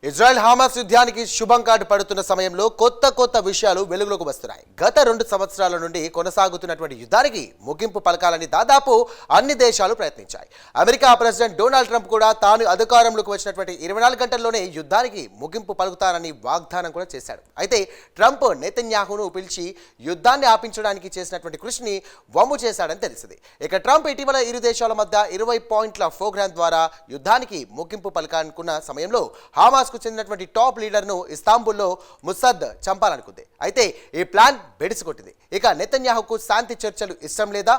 Israel Hamas యుద్ధానికి శుభం card పడుతున్న సమయంలో కొత్త విషయాలు వెలుగులోకి వస్తున్నాయి. గత 2 సంవత్సరాల నుండి కొనసాగుతున్నటువంటి యుద్ధానికి ముగింపు పలకాలని దాదాపు అన్ని దేశాలు ప్రయత్నించాయి. అమెరికా ప్రెసిడెంట్ డొనాల్డ్ ట్రంప్ కూడా తాను అధికారంలోకి వచ్చినటువంటి 24 గంటల్లోనే యుద్ధానికి ముగింపు పలుకుతానని వాగ్దానం కూడా చేశాడు. అయితే ట్రంప్ నెతన్యాహును పిలిచి యుద్ధాన్ని ఆపించడానికి చేసినటువంటి కృషిని వమ్ము చేశాడని తెలిసింది. ఇక ట్రంప్ ఇటీవల ఇరు దేశాల మధ్య 20 పాయింట్ల ప్రోగ్రాం ద్వారా యుద్ధానికి ముగింపు పలకాలనుకున్న సమయంలో హమాస్ కు చెందినటువంటి టాప్ లీడర్ను ఇస్తాంబుల్లో ముసద్ చంపాలనుకుంది. అయితే ఈ ప్లాన్ బెడిసికొట్టింది. ఇక నెతన్యాహుకు శాంతి చర్చలు ఇష్టం లేదా,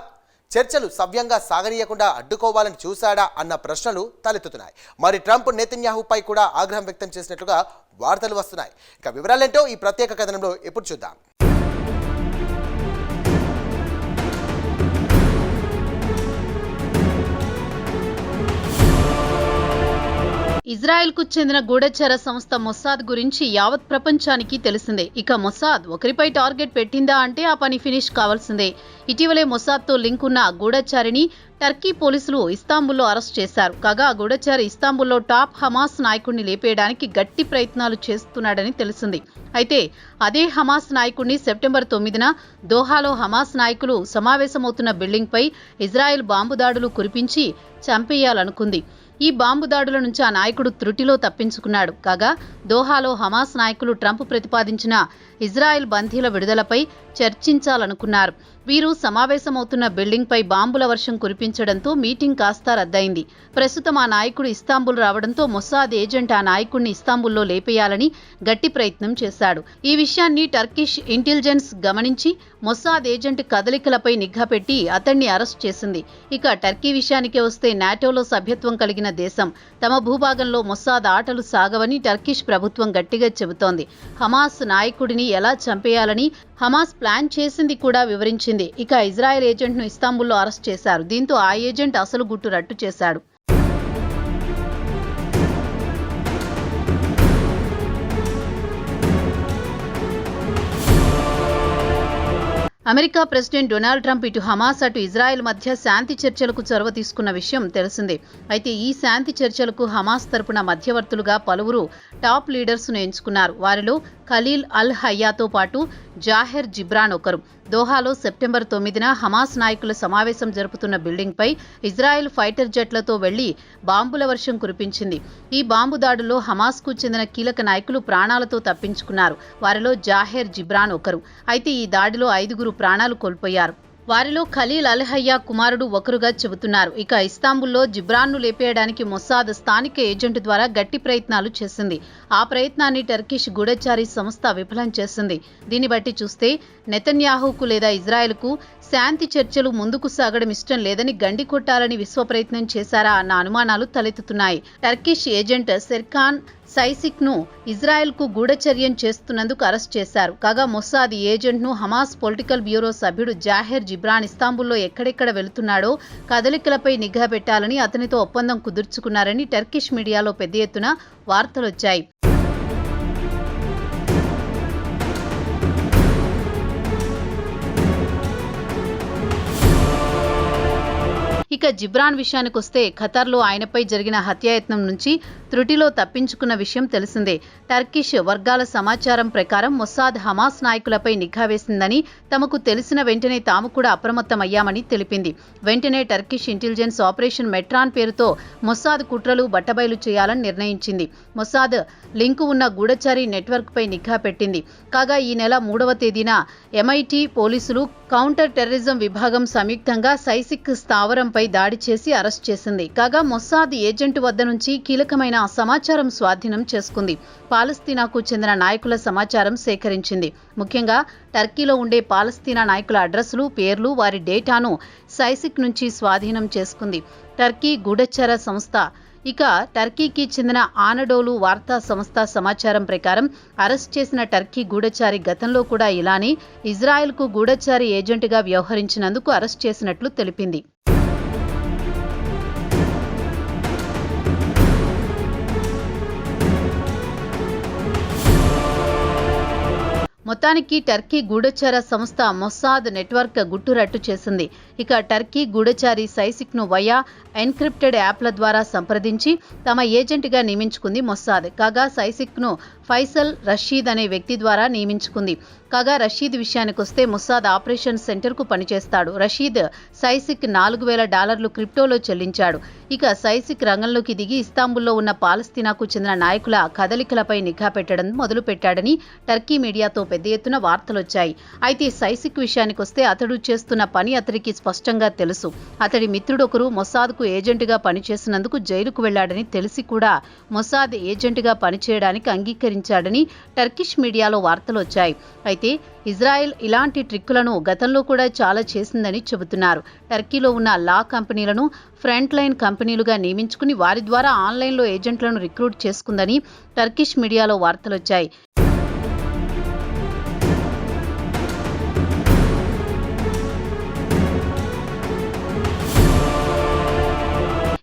చర్చలు సవ్యంగా సాగనీయకుండా అడ్డుకోవాలని చూశాడా అన్న ప్రశ్నలు తలెత్తుతున్నాయి. మరి ట్రంప్ నెతన్యాహుపై కూడా ఆగ్రహం వ్యక్తం చేసినట్లుగా వార్తలు వస్తున్నాయి. ఇక వివరాలేంటో ఈ ప్రత్యేక కథనంలో ఇప్పుడు చూద్దాం. ఇజ్రాయెల్కు చెందిన గూఢచర సంస్థ మొసాద్ గురించి యావత్ ప్రపంచానికి తెలిసిందే. ఇక మొసాద్ ఒకరిపై టార్గెట్ పెట్టిందా అంటే ఆ పని ఫినిష్ కావాల్సిందే. ఇటీవలే మొసాద్తో లింక్ ఉన్న గూఢచారిని టర్కీ పోలీసులు ఇస్తాంబుల్లో అరెస్ట్ చేశారు. కాగా ఆ గూఢచారి ఇస్తాంబుల్లో టాప్ హమాస్ నాయకుడిని లేపేయడానికి గట్టి ప్రయత్నాలు చేస్తున్నాడని తెలిసింది. అయితే అదే హమాస్ నాయకుడిని సెప్టెంబర్ 9న దోహాలో హమాస్ నాయకులు సమావేశమవుతున్న బిల్డింగ్పై ఇజ్రాయెల్ బాంబు దాడులు కురిపించి చంపేయాలనుకుంది. ఈ బాంబు దాడుల నుంచి ఆ నాయకుడు త్రుటిలో తప్పించుకున్నాడు. కాగా దోహాలో హమాస్ నాయకులు ట్రంప్ ప్రతిపాదించిన ఇజ్రాయెల్ బందీల విడుదలపై చర్చించాలనుకున్నారు. వీరు సమావేశమవుతున్న బిల్డింగ్పై బాంబుల వర్షం కురిపించడంతో మీటింగ్ కాస్త రద్దయింది. ప్రస్తుతం ఆ నాయకుడు ఇస్తాంబుల్ రావడంతో మొసాద్ ఏజెంట్ ఆ నాయకుడిని ఇస్తాంబుల్లో లేపేయాలని గట్టి ప్రయత్నం చేశాడు. ఈ విషయాన్ని టర్కిష్ ఇంటెలిజెన్స్ గమనించి మొసాద్ ఏజెంట్ కదలికలపై నిఘా పెట్టి అతన్ని అరెస్ట్ చేసింది. ఇక టర్కీ విషయానికి వస్తే నాటోలో సభ్యత్వం కలిగిన దేశం. తమ భూభాగంలో మొసాద్ ఆటలు సాగవని టర్కిష్ ప్రభుత్వం గట్టిగా చెబుతోంది. హమాస్ నాయకుడిని ఎలా చంపేయాలని హమాస్ ప్లాన్ చేసింది కూడా వివరించింది. ఇక ఇజ్రాయెల్ ఏజెంట్ను ఇస్తాంబుల్లో అరెస్ట్ చేశారు. దీంతో ఆ ఏజెంట్ అసలు గుట్టు రట్టు చేశాడు. అమెరికా ప్రెసిడెంట్ డొనాల్డ్ ట్రంప్ ఇటు హమాస్ అటు ఇజ్రాయెల్ మధ్య శాంతి చర్చలకు చొరవ తీసుకున్న విషయం తెలిసిందే. అయితే ఈ శాంతి చర్చలకు హమాస్ తరపున మధ్యవర్తులుగా పలువురు టాప్ లీడర్స్ను ఎంచుకున్నారు. వారిలో ఖలీల్ అల్ హయ్యాతో పాటు జాహెర్ జిబ్రాన్ ఒకరు. దోహాలో సెప్టెంబర్ 9న హమాస్ నాయకుల సమావేశం జరుపుతున్న బిల్డింగ్పై ఇజ్రాయెల్ ఫైటర్ జెట్లతో వెళ్లి బాంబుల వర్షం కురిపించింది. ఈ బాంబు దాడుల్లో హమాస్కు చెందిన కీలక నాయకులు ప్రాణాలతో తప్పించుకున్నారు. వారిలో జాహెర్ జిబ్రాన్ ఒకరు. అయితే ఈ దాడిలో 5గురు ప్రాణాలు కోల్పోయారు. వారిలో ఖలీల్ అల్ హయ్యా కుమారుడు ఒకరుగా చెబుతున్నారు. ఇక ఇస్తాంబుల్లో జిబ్రాన్ను లేపేయడానికి మొసాద్ స్థానిక ఏజెంట్ ద్వారా గట్టి ప్రయత్నాలు చేసింది. ఆ ప్రయత్నాన్ని టర్కిష్ గూఢచారి సంస్థ విఫలం చేసింది. దీన్ని బట్టి చూస్తే నెతన్యాహుకు లేదా ఇజ్రాయెల్కు శాంతి చర్చలు ముందుకు సాగడం ఇష్టం లేదని గండి కొట్టాలని విశ్వ ప్రయత్నం చేశారా అన్న అనుమానాలు తలెత్తుతున్నాయి. టర్కిష్ ఏజెంట్ సెర్కాన్ సైసిక్ ను ఇజ్రాయెల్ కు గూఢచర్యం చేస్తున్నందుకు అరెస్ట్ చేశారు. కాగా మొసాద్ ఏజెంట్ ను హమాస్ పొలిటికల్ బ్యూరో సభ్యుడు జాహెర్ జిబ్రాన్ ఇస్తాంబుల్లో ఎక్కడెక్కడ వెళుతున్నాడో కదలికలపై నిఘా పెట్టాలని అతనితో ఒప్పందం కుదుర్చుకున్నారని టర్కిష్ మీడియాలో పెద్ద ఎత్తున వార్తలొచ్చాయి. ఇక జిబ్రాన్ విషయానికొస్తే ఖతార్లో ఆయనపై జరిగిన హత్యాయత్నం నుంచి త్రుటిలో తప్పించుకున్న విషయం తెలిసిందే. టర్కిష్ వర్గాల సమాచారం ప్రకారం మొసాద్ హమాస్ నాయకులపై నిఘా వేసిందని, తమకు తెలిసిన వెంటనే తాము కూడా అప్రమత్తమయ్యామని తెలిపింది. వెంటనే టర్కిష్ ఇంటెలిజెన్స్ ఆపరేషన్ మెట్రాన్ పేరుతో మొసాద్ కుట్రలు బట్టబయలు చేయాలని నిర్ణయించింది. మొసాద్ లింకు ఉన్న గూఢచారి నెట్వర్క్పై నిఘా పెట్టింది. కాగా ఈ నెల 3వ తేదీన MIT పోలీసులు కౌంటర్ టెర్రరిజం విభాగం సంయుక్తంగా సైసిక్ స్థావరంపై దాడి చేసి అరెస్ట్ చేసింది. కాగా మొసాద్ ఏజెంట్ వద్ద నుంచి కీలకమైన సమాచారం స్వాధీనం చేసుకుంది. పాలస్తీనాకు చెందిన నాయకుల సమాచారం సేకరించింది. ముఖ్యంగా టర్కీలో ఉండే పాలస్తీనా నాయకుల అడ్రస్లు, పేర్లు, వారి డేటాను సైసిక్ నుంచి స్వాధీనం చేసుకుంది టర్కీ గూఢచర సంస్థ. ఇక టర్కీకి చెందిన ఆనడోలు వార్తా సంస్థ సమాచారం ప్రకారం అరెస్ట్ చేసిన టర్కీ గూఢచారి గతంలో కూడా ఇలానే ఇజ్రాయెల్కు గూఢచారి ఏజెంట్గా వ్యవహరించినందుకు అరెస్ట్ చేసినట్లు తెలిపింది. మొత్తానికి టర్కీ గూఢచార సంస్థ మొస్సాద్ నెట్వర్క్ గుట్టురట్టు చేసింది. ఇక టర్కీ గూఢచారి సైసిక్ను వయా ఎన్క్రిప్టెడ్ యాప్ల ద్వారా సంప్రదించి తమ ఏజెంట్గా నియమించుకుంది మొస్సాద్. కాగా సైసిక్ను ఫైసల్ రషీద్ అనే వ్యక్తి ద్వారా నియమించుకుంది. కాగా రషీద్ విషయానికొస్తే మొస్సాద్ ఆపరేషన్ సెంటర్కు పనిచేస్తాడు. రషీద్ సైసిక్ $4,000 క్రిప్టోలో చెల్లించాడు. ఇక సైసిక్ రంగంలోకి దిగి ఇస్తాంబుల్లో ఉన్న పాలస్తీనాకు చెందిన నాయకుల కదలికలపై నిఘా పెట్టడం మొదలుపెట్టాడని టర్కీ మీడియాతో పెద్ద ఎత్తున వార్తలొచ్చాయి. అయితే సైసిక్ విషయానికొస్తే అతడు చేస్తున్న పని అతడికి స్పష్టంగా తెలుసు. అతడి మిత్రుడొకరు మొస్సాద్కు ఏజెంట్గా పనిచేసినందుకు జైలుకు వెళ్లాడని తెలిసి కూడా మొస్సాద్ ఏజెంట్గా పనిచేయడానికి అంగీకరించాడని టర్కిష్ మీడియాలో వార్తలొచ్చాయి. అయితే ఇజ్రాయెల్ ఇలాంటి ట్రిక్కులను గతంలో కూడా చాలా చేసిందని చెబుతున్నారు. టర్కీలో ఉన్న లా కంపెనీలను ఫ్రంట్ లైన్ కంపెనీలుగా నియమించుకుని వారి ద్వారా ఆన్లైన్లో ఏజెంట్లను రిక్రూట్ చేసుకుందని టర్కిష్ మీడియాలో వార్తలొచ్చాయి.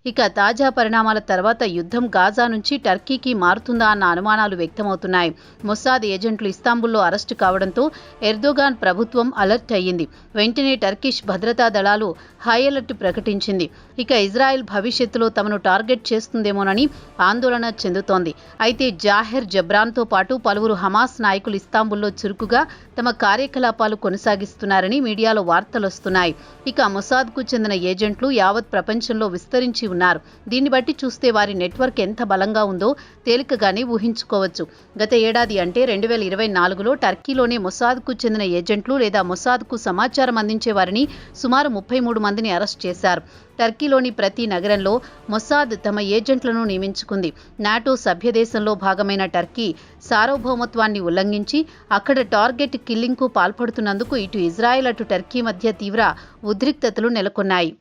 ఇక తాజా పరిణామాల తర్వాత యుద్ధం గాజా నుంచి టర్కీకి మారుతుందా అన్న అనుమానాలు వ్యక్తమవుతున్నాయి. మొస్సాద్ ఏజెంట్లు ఇస్తాంబుల్లో అరెస్టు కావడంతో ఎర్దోగాన్ ప్రభుత్వం అలర్ట్ అయ్యింది. వెంటనే టర్కిష్ భద్రతా దళాలు హై అలర్ట్ ప్రకటించింది. ఇక ఇజ్రాయెల్ భవిష్యత్తులో తమను టార్గెట్ చేస్తుందేమోనని ఆందోళన చెందుతోంది. అయితే జాహెర్ జబ్రాన్తో పాటు పలువురు హమాస్ నాయకులు ఇస్తాంబుల్లో చురుకుగా తమ కార్యకలాపాలు కొనసాగిస్తున్నారని మీడియాలో వార్తలొస్తున్నాయి. ఇక మొస్సాద్కు చెందిన ఏజెంట్లు యావత్ ప్రపంచంలో విస్తరించి ఉన్నారు. దీన్ని బట్టి చూస్తే వారి నెట్వర్క్ ఎంత బలంగా ఉందో తేలికగానే ఊహించుకోవచ్చు. గత ఏడాది అంటే 2024లో టర్కీలోనే మొస్సాద్కు చెందిన ఏజెంట్లు లేదా మొస్సాద్కు సమాచారం అందించేవారిని సుమారు 33 మందిని అరెస్ట్ చేశారు. టర్కీలోని ప్రతి నగరంలో మొస్సాద్ తమ ఏజెంట్లను నియమించుకుంది. నాటో సభ్యదేశంలో భాగమైన టర్కీ సార్వభౌమత్వాన్ని ఉల్లంఘించి అక్కడ టార్గెట్ కిల్లింగ్కు పాల్పడుతున్నందుకు ఇటు ఇజ్రాయెల్ అటు టర్కీ మధ్య తీవ్ర ఉద్రిక్తతలు నెలకొన్నాయి.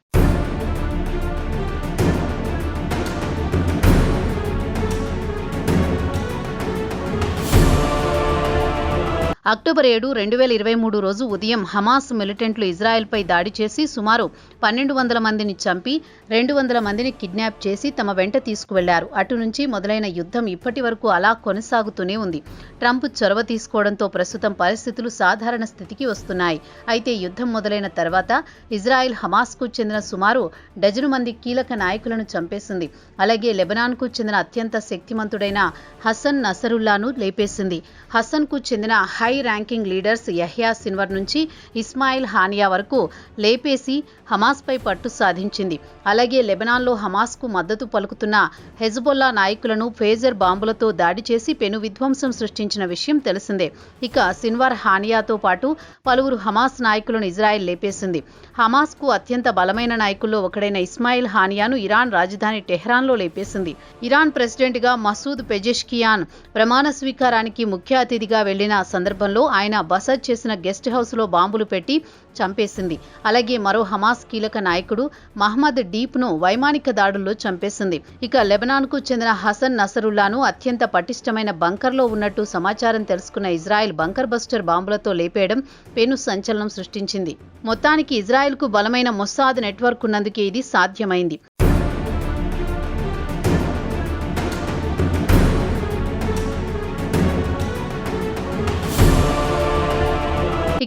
అక్టోబర్ 7, 2023 రోజు ఉదయం హమాస్ మిలిటెంట్లు ఇజ్రాయెల్పై దాడి చేసి సుమారు 1,200 మందిని చంపి 200 మందిని కిడ్నాప్ చేసి తమ వెంట తీసుకువెళ్లారు. అటు నుంచి మొదలైన యుద్ధం ఇప్పటి వరకు అలా కొనసాగుతూనే ఉంది. ట్రంప్ చొరవ తీసుకోవడంతో ప్రస్తుతం పరిస్థితులు సాధారణ స్థితికి వస్తున్నాయి. అయితే యుద్ధం మొదలైన తర్వాత ఇజ్రాయెల్ హమాస్కు చెందిన సుమారు డజను మంది కీలక నాయకులను చంపేసింది. అలాగే లెబనాన్కు చెందిన అత్యంత శక్తిమంతుడైన హసన్ నసరుల్లాను లేపేసింది. హసన్కు చెందిన high ranking leaders Yahya Sinwar నుంచి ఇస్మాయిల్ హానియా వరకు లేపేసి హమాస్పై పట్టు సాధించింది. అలాగే లెబనాన్లో హమాస్కు మద్దతు పలుకుతున్న హెజ్బొల్లా నాయకులను ఫేజర్ బాంబులతో దాడి చేసి పెను విధ్వంసం సృష్టించిన విషయం తెలిసిందే. ఇక సిన్వర్ హానియాతో పాటు పలువురు హమాస్ నాయకులను ఇజ్రాయెల్ లేపేసింది. హమాస్కు అత్యంత బలమైన నాయకుల్లో ఒకడైన ఇస్మాయిల్ హానియాను ఇరాన్ రాజధాని టెహ్రాన్లో లేపేసింది. ఇరాన్ ప్రెసిడెంట్గా మసూద్ పెజెష్కియాన్ ప్రమాణ స్వీకారానికి ముఖ్య అతిథిగా వెళ్లిన సందర్భంలో ఆయన బస చేసిన గెస్ట్ హౌస్లో బాంబులు పెట్టి చంపేసింది. అలాగే మరో హమాస్ కీలక నాయకుడు మహ్మద్ డీప్ను వైమానిక దాడుల్లో చంపేసింది. ఇక లెబనాన్కు చెందిన హసన్ నసరుల్లాను అత్యంత పటిష్టమైన బంకర్లో ఉన్నట్టు సమాచారం తెలుసుకున్న ఇజ్రాయెల్ బంకర్ బస్టర్ బాంబులతో లేపేయడం పెను సంచలనం సృష్టించింది. మొత్తానికి ఇజ్రాయెల్కు బలమైన మొస్సాద్ నెట్వర్క్ ఉన్నందుకే ఇది సాధ్యమైంది.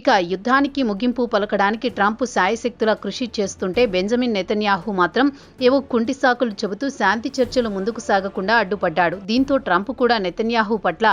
ఇక యుద్ధానికి ముగింపు పలకడానికి ట్రంప్ శాయశక్తులా కృషి చేస్తుంటే బెంజమిన్ నెతన్యాహు మాత్రం ఏవో కుంటి సాకులు చెబుతూ శాంతి చర్చలు ముందుకు సాగకుండా అడ్డుపడ్డాడు. దీంతో ట్రంప్ కూడా నెతన్యాహు పట్ల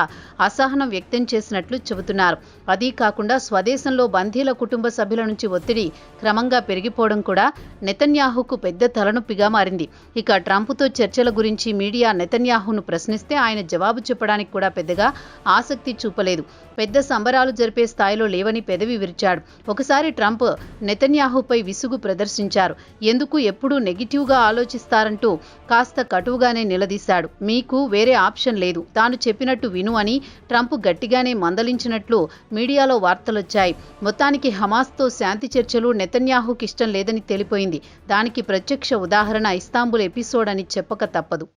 అసహనం వ్యక్తం చేసినట్లు చెబుతున్నారు. అదీ కాకుండా స్వదేశంలో బందీల కుటుంబ సభ్యుల నుంచి ఒత్తిడి క్రమంగా పెరిగిపోవడం కూడా నెతన్యాహుకు పెద్ద తలనొప్పిగా మారింది. ఇక ట్రంప్తో చర్చల గురించి మీడియా నెతన్యాహును ప్రశ్నిస్తే ఆయన జవాబు చెప్పడానికి కూడా పెద్దగా ఆసక్తి చూపలేదు. పెద్ద సంబరాలు జరిపే స్థాయిలో లేవని పెదవి విరిచాడు. ఒకసారి ట్రంప్ నెతన్యాహుపై విసుగు ప్రదర్శించారు. ఎందుకు ఎప్పుడూ నెగిటివ్గా ఆలోచిస్తారంటూ కాస్త కటువుగానే నిలదీశాడు. మీకు వేరే ఆప్షన్ లేదు, తాను చెప్పినట్టు విను అని ట్రంప్ గట్టిగానే మందలించినట్లు మీడియాలో వార్తలొచ్చాయి. మొత్తానికి హమాస్తో శాంతి చర్చలు నెతన్యాహుకి ఇష్టం లేదని తేలిపోయింది. దానికి ప్రత్యక్ష ఉదాహరణ ఇస్తాంబుల్ ఎపిసోడ్ అని చెప్పక తప్పదు.